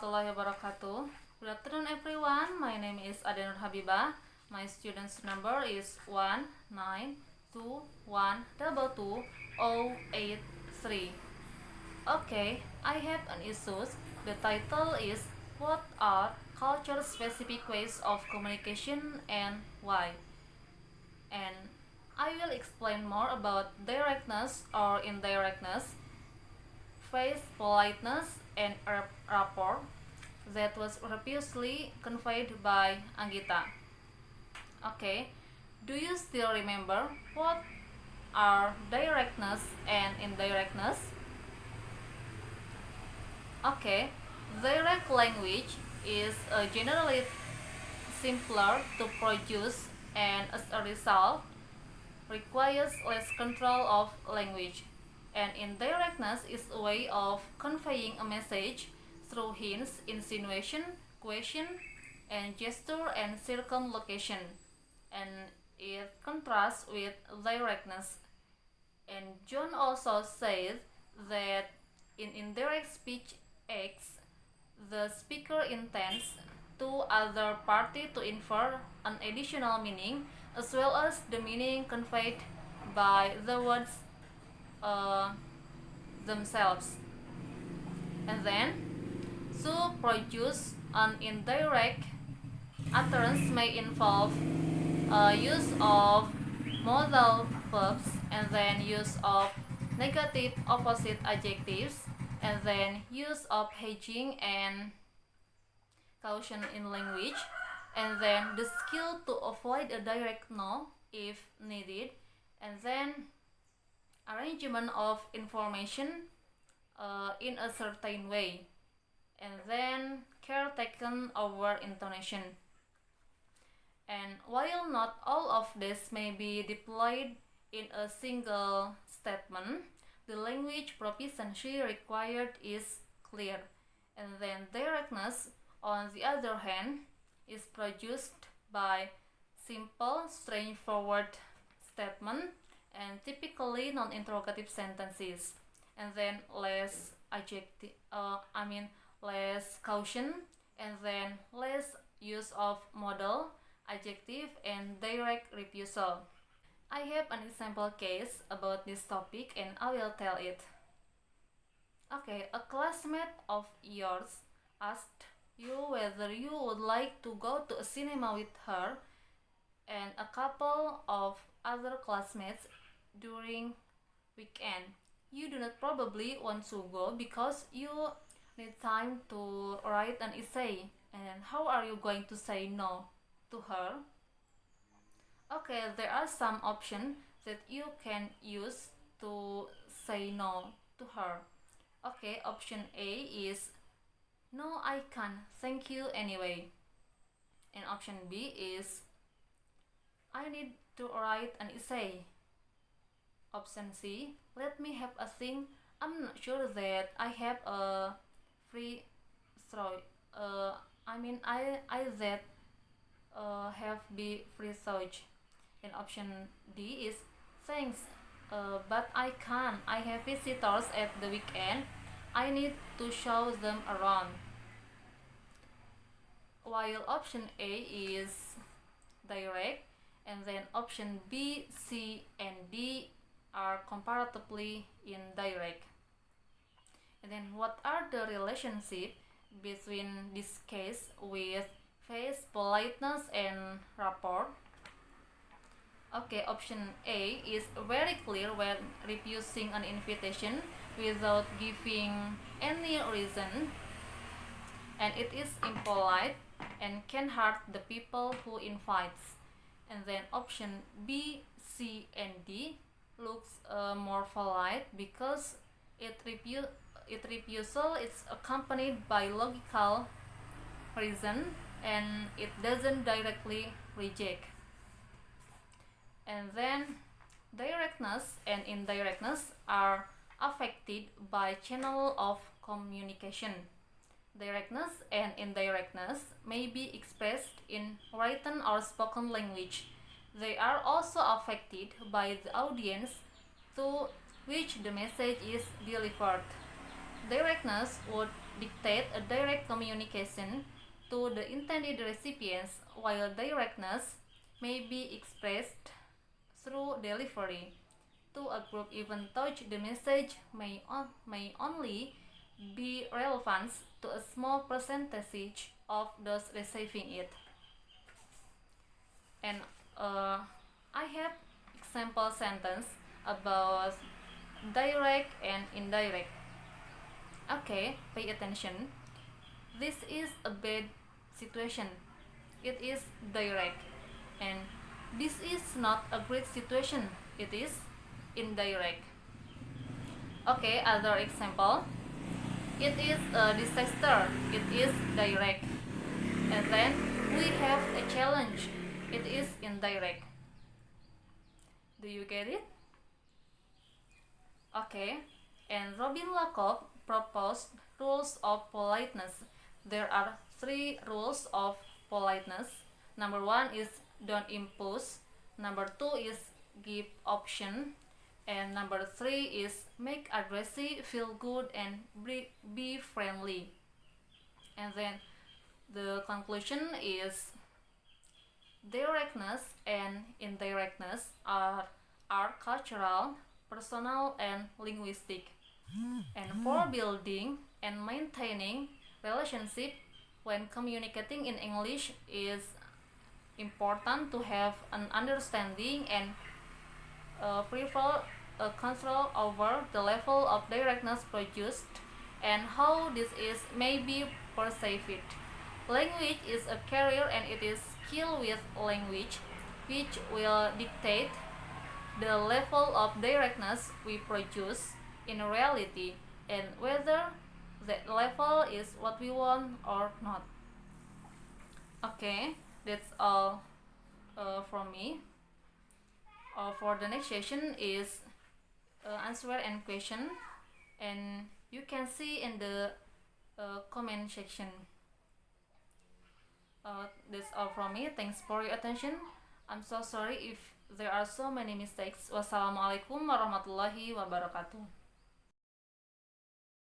warahmatullahi wabarakatuh. Good afternoon everyone, my name is Ade Nurhabibah. My student's number is 192122083. Okay, I have an issue. The title is What are culture specific ways of communication and why? And I will explain more about directness or indirectness, face politeness, and rapport that was previously conveyed by Anggita. Okay, do you still remember what are directness and indirectness? Okay, direct language is generally simpler to produce and as a result requires less control of language. And indirectness is a way of conveying a message through hints, insinuation, question, and gesture and circumlocution. And it contrasts with directness. And John also said that in indirect speech acts, the speaker intends to other party to infer an additional meaning as well as the meaning conveyed by the words themselves. And then, to produce an indirect utterance may involve use of modal verbs and then use of negative opposite adjectives and then use of hedging and caution in language, and then the skill to avoid a direct no if needed, and then arrangement of information in a certain way, and then care taken over intonation. And while not all of this may be deployed in a single statement, the language proficiency required is clear. And then directness, on the other hand, is produced by simple, straightforward statement and typically non-interrogative sentences, and then less less caution, and then less use of modal, adjective, and direct refusal. I have an example case about this topic and I will tell it. Okay, a classmate of yours asked you whether you would like to go to a cinema with her and a couple of other classmates during weekend. You do not probably want to go because you need time to write an essay. And how are you going to say no to her? Okay, there are some options that you can use to say no to her. Okay, option A is no, I can't, thank you anyway. And option B is I need to write an essay. Option C, let me have a think, I'm not sure that I have a free throw. I that have be free thought. And option D is thanks, but I can't. I have visitors at the weekend. I need to show them around. While option A is direct, and then option B, C, and D are comparatively indirect. And then what are the relationship between this case with face, politeness, and rapport? Okay, option A is very clear when refusing an invitation without giving any reason, and it is impolite and can hurt the people who invites. And then option B, C, and D looks more polite because refusal is accompanied by logical reason and it doesn't directly reject. And then directness and indirectness are affected by channel of communication. Directness and indirectness may be expressed in written or spoken language. They are also affected by the audience to which the message is delivered. Directness would dictate a direct communication to the intended recipients, while directness may be expressed through delivery. To a group, even though the message may only be relevant to a small percentage of those receiving it. And I have example sentence about direct and indirect. Okay, pay attention. This is a bad situation. It is direct. And this is not a great situation. It is indirect. Okay, other example. It is a disaster. It is direct. And then we have a challenge. It is indirect. Do you get it? Okay. And Robin Lakoff proposed rules of politeness. There are 3 rules of politeness. Number 1 is don't impose. Number 2 is give option. And number 3 is make addressee feel good and be friendly. And then the conclusion is directness and indirectness are cultural, personal, and linguistic. And for building and maintaining relationship when communicating in English is important to have an understanding and prefer a control over the level of directness produced and how this is may be perceived. Language is a carrier and it is skill with language which will dictate the level of directness we produce in reality and whether that level is what we want or not. Okay, that's all from me. For the next session is answer and question, and you can see in the comment section. That's all from me. Thanks for your attention. I'm so sorry if there are so many mistakes. Wassalamualaikum warahmatullahi wabarakatuh.